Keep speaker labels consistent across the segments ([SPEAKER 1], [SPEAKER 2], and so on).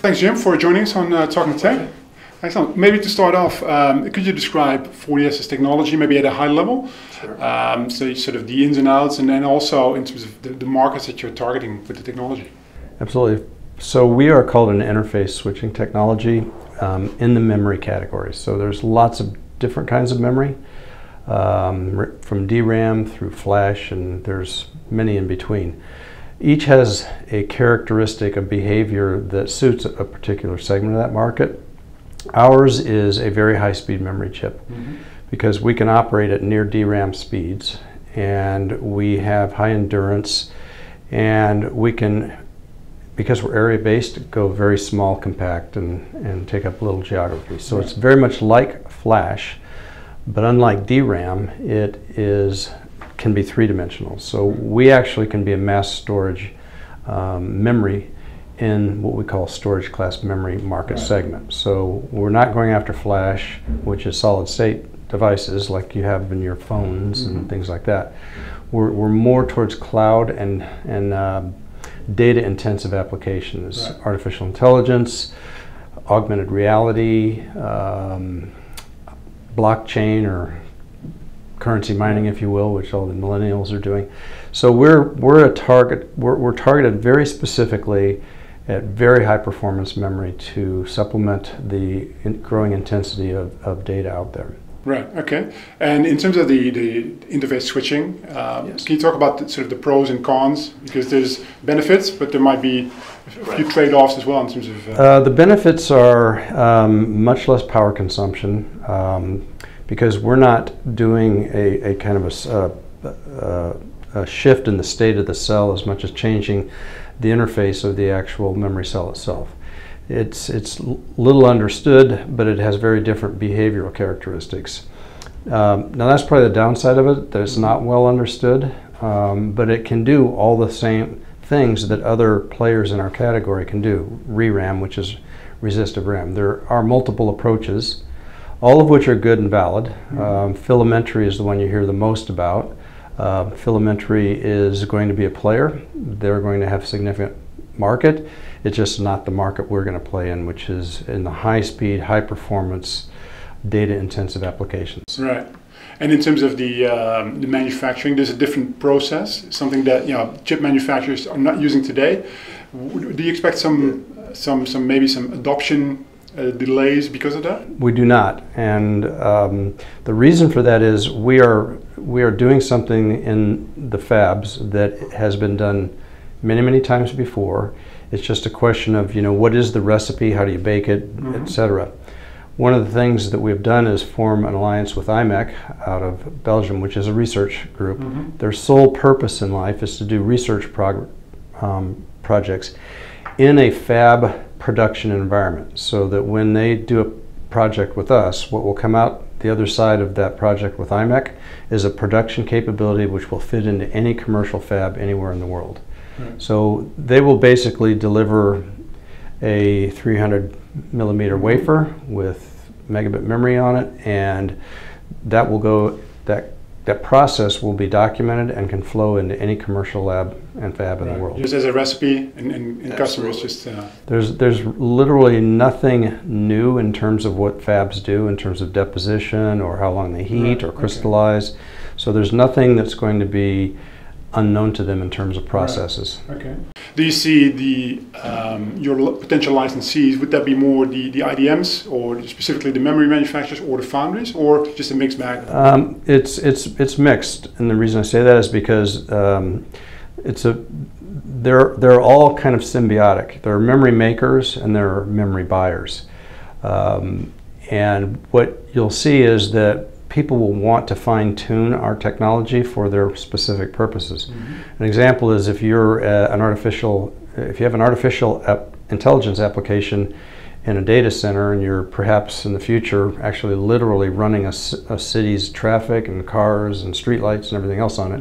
[SPEAKER 1] Thanks, Jim, for joining us on Talking Tech. Excellent. Maybe to start off, could you describe 40S's technology, maybe at a high level?
[SPEAKER 2] Sure.
[SPEAKER 1] So sort of the ins and outs, and then also in terms of the markets that you're targeting with the technology.
[SPEAKER 2] Absolutely. So we are called an interface switching technology in the memory category. So there's lots of different kinds of memory, from DRAM through flash, and there's many in between. Each has a characteristic of behavior that suits a particular segment of that market. Ours is a very high-speed memory chip because we can operate at near DRAM speeds, and we have high endurance, and we can, because we're area-based, go very small, compact, and take up little geography. So it's very much like flash, but unlike DRAM, it can be three-dimensional. So we actually can be a mass storage memory in what we call storage class memory market segment. So we're not going after flash, which is solid state devices like you have in your phones and things like that. We're more towards cloud and data intensive applications, artificial intelligence, augmented reality, blockchain or currency mining, if you will, which all the millennials are doing. So we're targeted very specifically at very high performance memory to supplement the growing intensity of data out there.
[SPEAKER 1] Right, okay. And in terms of the interface switching, can you talk about sort of the pros and cons? Because there's benefits, but there might be a few trade-offs as well in terms of...
[SPEAKER 2] the benefits are much less power consumption because we're not doing a kind of a shift in the state of the cell as much as changing the interface of the actual memory cell itself. It's little understood, but it has very different behavioral characteristics. Now that's probably the downside of it, that it's not well understood, but it can do all the same things that other players in our category can do. ReRAM, which is resistive RAM. There are multiple approaches, all of which are good and valid. Filamentary is the one you hear the most about. Filamentary is going to be a player. They're going to have significant market. It's just not the market we're going to play in, which is in the high-speed, high-performance, data-intensive applications.
[SPEAKER 1] Right. And in terms of the manufacturing, there's a different process, something that chip manufacturers are not using today. Do you expect some maybe some adoption delays because of that?
[SPEAKER 2] We do not, and the reason for that is we are doing something in the fabs that has been done many times before. It's just a question of what is the recipe, how do you bake it, etc. One of the things that we've done is form an alliance with IMEC out of Belgium, which is a research group. Their sole purpose in life is to do research projects in a fab production environment, so that when they do a project with us, what will come out the other side of that project with IMEC is a production capability which will fit into any commercial fab anywhere in the world. So they will basically deliver a 300 millimeter wafer with megabit memory on it, and that will go, that process will be documented and can flow into any commercial lab and fab in the world.
[SPEAKER 1] Just as a recipe, and customers just...
[SPEAKER 2] There's literally nothing new in terms of what fabs do in terms of deposition or how long they heat or crystallize. So there's nothing that's going to be unknown to them in terms of processes.
[SPEAKER 1] Okay. Do you see your potential licensees, would that be more the IDMs or specifically the memory manufacturers or the foundries, or just a mixed bag?
[SPEAKER 2] It's mixed, and the reason I say that is because they're all kind of symbiotic. There are memory makers and there are memory buyers, and what you'll see is that people will want to fine-tune our technology for their specific purposes. An example is if you're if you have an artificial intelligence application in a data center, and you're perhaps in the future actually literally running a city's traffic and cars and streetlights and everything else on it,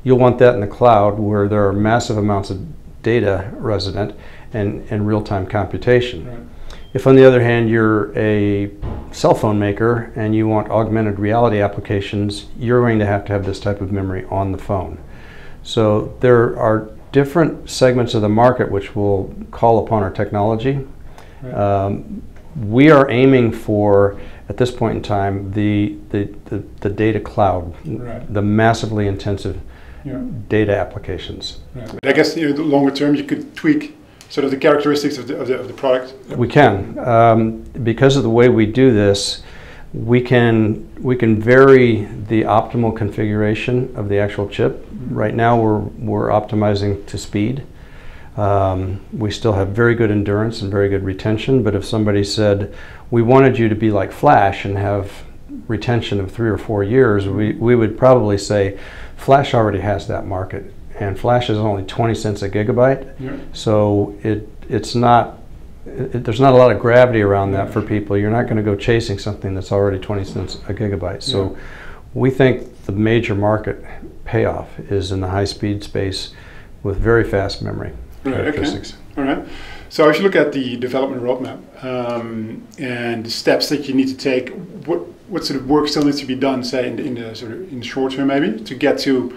[SPEAKER 2] you'll want that in the cloud where there are massive amounts of data resident and real-time computation. If on the other hand you're a cell phone maker and you want augmented reality applications, you're going to have this type of memory on the phone. So there are different segments of the market which will call upon our technology.
[SPEAKER 1] Right.
[SPEAKER 2] We are aiming for, at this point in time, the data cloud,
[SPEAKER 1] Right.
[SPEAKER 2] the massively intensive
[SPEAKER 1] Yeah.
[SPEAKER 2] data applications.
[SPEAKER 1] Right. I guess the longer term you could tweak sort of the characteristics of the product.
[SPEAKER 2] We can, because of the way we do this, we can vary the optimal configuration of the actual chip.
[SPEAKER 1] Mm-hmm.
[SPEAKER 2] Right now we're optimizing to speed. We still have very good endurance and very good retention, but if somebody said, we wanted you to be like Flash and have retention of 3 or 4 years, we would probably say, Flash already has that market, and Flash is only 20 cents a gigabyte,
[SPEAKER 1] Yeah.
[SPEAKER 2] so there's not a lot of gravity around that for people. You're not going to go chasing something that's already 20 cents a gigabyte. So we think the major market payoff is in the high-speed space with very fast memory characteristics.
[SPEAKER 1] Okay. All right. So if you look at the development roadmap and the steps that you need to take, what sort of work still needs to be done, say in the short term, maybe to get to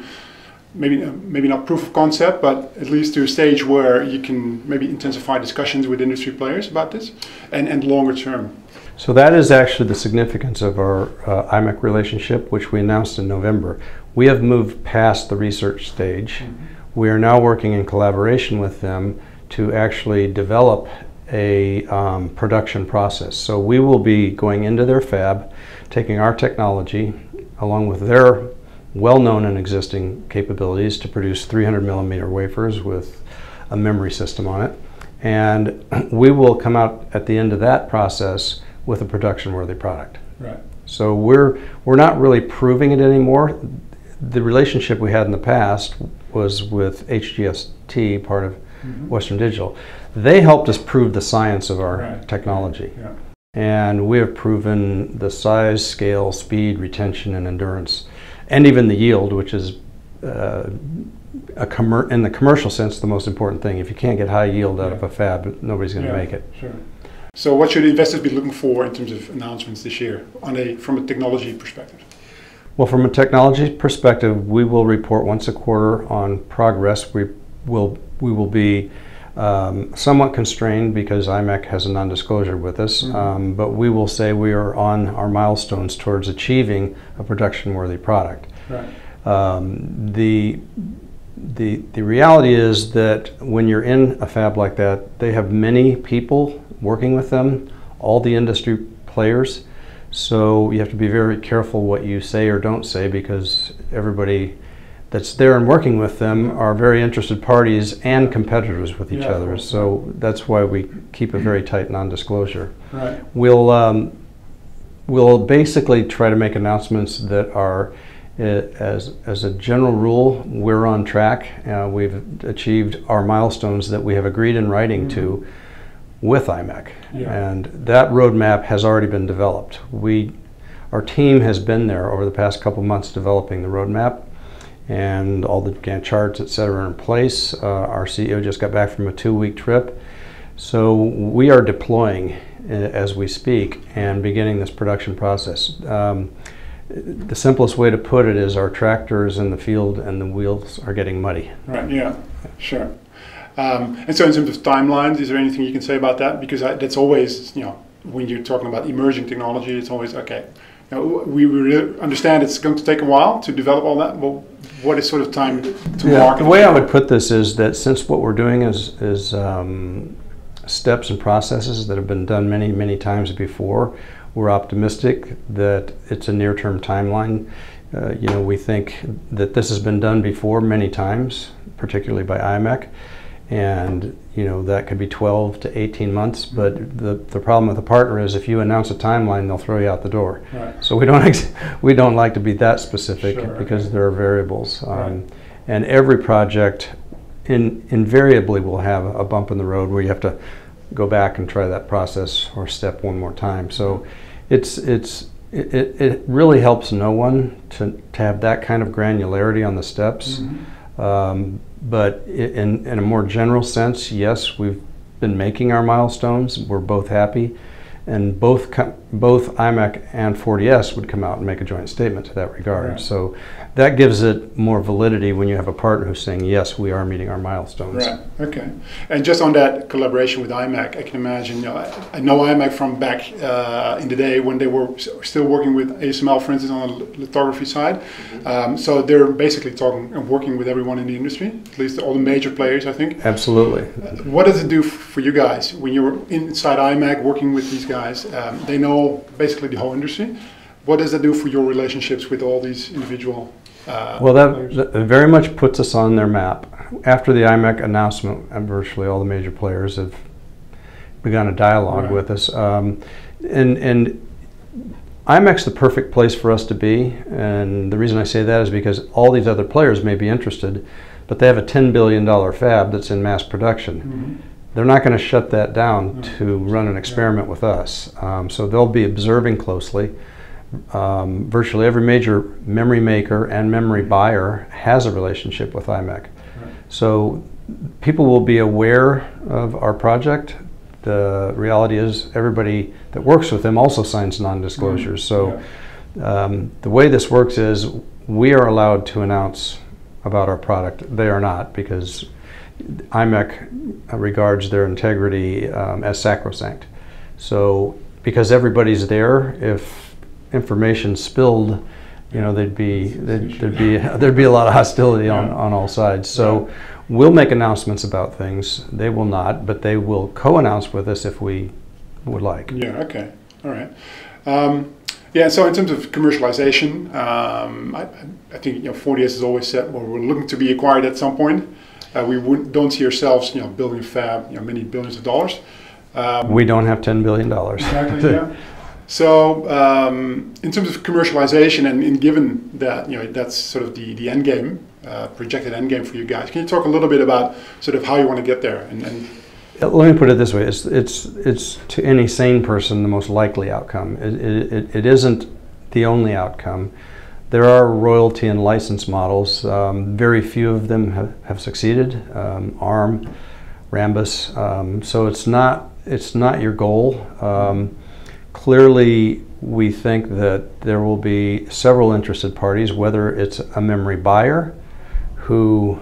[SPEAKER 1] maybe not proof of concept, but at least to a stage where you can maybe intensify discussions with industry players about this, and longer term.
[SPEAKER 2] So that is actually the significance of our IMEC relationship, which we announced in November. We have moved past the research stage.
[SPEAKER 1] Mm-hmm.
[SPEAKER 2] We are now working in collaboration with them to actually develop a production process. So we will be going into their fab, taking our technology along with their well-known and existing capabilities to produce 300 millimeter wafers with a memory system on it. And we will come out at the end of that process with a production-worthy product.
[SPEAKER 1] Right.
[SPEAKER 2] So we're not really proving it anymore. The relationship we had in the past was with HGST, part of Western Digital. They helped us prove the science of our technology.
[SPEAKER 1] Yeah.
[SPEAKER 2] And we have proven the size, scale, speed, retention, and endurance, and even the yield, which is in the commercial sense the most important thing. If you can't get high yield out of a fab, nobody's going to make it.
[SPEAKER 1] Sure. So what should investors be looking for in terms of announcements this year from a technology perspective?
[SPEAKER 2] Well, from a technology perspective, we will report once a quarter on progress. We will be somewhat constrained because IMEC has a non-disclosure with us, but we will say we are on our milestones towards achieving a production-worthy product.
[SPEAKER 1] Right.
[SPEAKER 2] The reality is that when you're in a fab like that, they have many people working with them, all the industry players, so you have to be very careful what you say or don't say, because everybody that's there and working with them are very interested parties and competitors with each other. So that's why we keep a very tight non-disclosure.
[SPEAKER 1] Right.
[SPEAKER 2] We'll basically try to make announcements that are, as a general rule, we're on track. We've achieved our milestones that we have agreed in writing to with IMEC, and that roadmap has already been developed. Our team has been there over the past couple months developing the roadmap, and all the Gantt charts, et cetera, are in place. Our CEO just got back from a 2-week trip, so we are deploying as we speak and beginning this production process. The simplest way to put it is our tractors in the field and the wheels are getting muddy. Right.
[SPEAKER 1] Yeah. Sure. And so in terms of timelines, is there anything you can say about that? Because that's always, when you're talking about emerging technology, it's always, okay, we really understand it's going to take a while to develop all that. Well, what is sort of time to market?
[SPEAKER 2] The way I would put this is that since what we're doing is steps and processes that have been done many, many times before, we're optimistic that it's a near-term timeline. We think that this has been done before many times, particularly by IMEC. And that could be 12 to 18 months, but the problem with the partner is if you announce a timeline, they'll throw you out the door.
[SPEAKER 1] Right.
[SPEAKER 2] So we don't like to be that specific, because there are variables. And every project invariably will have a bump in the road where you have to go back and try that process or step one more time. So it really helps no one to have that kind of granularity on the steps. But in a more general sense, yes, we've been making our milestones. We're both happy. and both IMEC and 40S would come out and make a joint statement to that regard.
[SPEAKER 1] Right.
[SPEAKER 2] So that gives it more validity when you have a partner who's saying, yes, we are meeting our milestones.
[SPEAKER 1] Right, okay. And just on that collaboration with IMEC, I can imagine, you know, I know IMEC from back in the day when they were still working with ASML, for instance, on the lithography side.
[SPEAKER 2] Mm-hmm.
[SPEAKER 1] So they're basically talking and working with everyone in the industry, at least all the major players, I think.
[SPEAKER 2] Absolutely.
[SPEAKER 1] What does it do for you guys when you're inside IMEC working with these guys? They know basically the whole industry. What does that do for your relationships with all these individual
[SPEAKER 2] well, that very much puts us on their map. After the IMEC announcement, virtually all the major players have begun a dialogue with us. And IMEC's the perfect place for us to be, and the reason I say that is because all these other players may be interested, but they have a $10 billion fab that's in mass production. Mm-hmm. They're not going to shut that down to run an experiment with us. So they'll be observing closely. Virtually every major memory maker and memory buyer has a relationship with IMEC. Right. So people will be aware of our project. The reality is everybody that works with them also signs non-disclosures. So the way this works is we are allowed to announce about our product. They are not, because IMEC regards their integrity as sacrosanct. So because everybody's there, if information spilled, you know, there'd be a lot of hostility on all sides. So we'll make announcements about things. They will not, but they will co-announce with us if we would like. Yeah.
[SPEAKER 1] Okay. All right. Yeah. So in terms of commercialization, I think 40S has always said, well, we're looking to be acquired at some point. We don't see ourselves, building a fab, many billions of dollars.
[SPEAKER 2] We don't have $10 billion.
[SPEAKER 1] Exactly. Yeah. So in terms of commercialization, and given that that's sort of the end game, projected end game for you guys, can you talk a little bit about sort of how you want to get there? And
[SPEAKER 2] let me put it this way: it's to any sane person the most likely outcome. It isn't the only outcome. There are royalty and license models. Very few of them have succeeded. ARM, Rambus. So it's not your goal. Clearly, we think that there will be several interested parties, whether it's a memory buyer who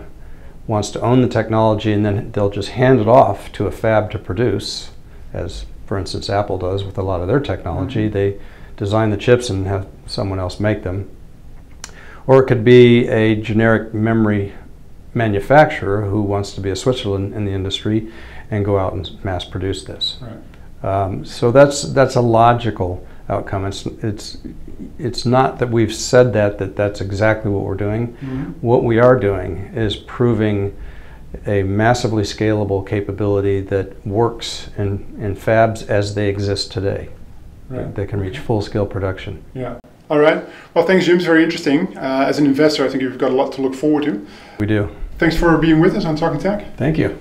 [SPEAKER 2] wants to own the technology and then they'll just hand it off to a fab to produce, as for instance Apple does with a lot of their technology. Mm-hmm. They design the chips and have someone else make them. Or it could be a generic memory manufacturer who wants to be a Switzerland in the industry and go out and mass produce this. Right. So that's a logical outcome. It's not that we've said that's exactly what we're doing. Mm-hmm. What we are doing is proving a massively scalable capability that works in fabs as they exist today. Right. They can reach full-scale production.
[SPEAKER 1] Yeah. All right. Well, thanks, Jim. It's very interesting. As an investor, I think you've got a lot to look forward to.
[SPEAKER 2] We do.
[SPEAKER 1] Thanks for being with us on Talking Tech.
[SPEAKER 2] Thank you.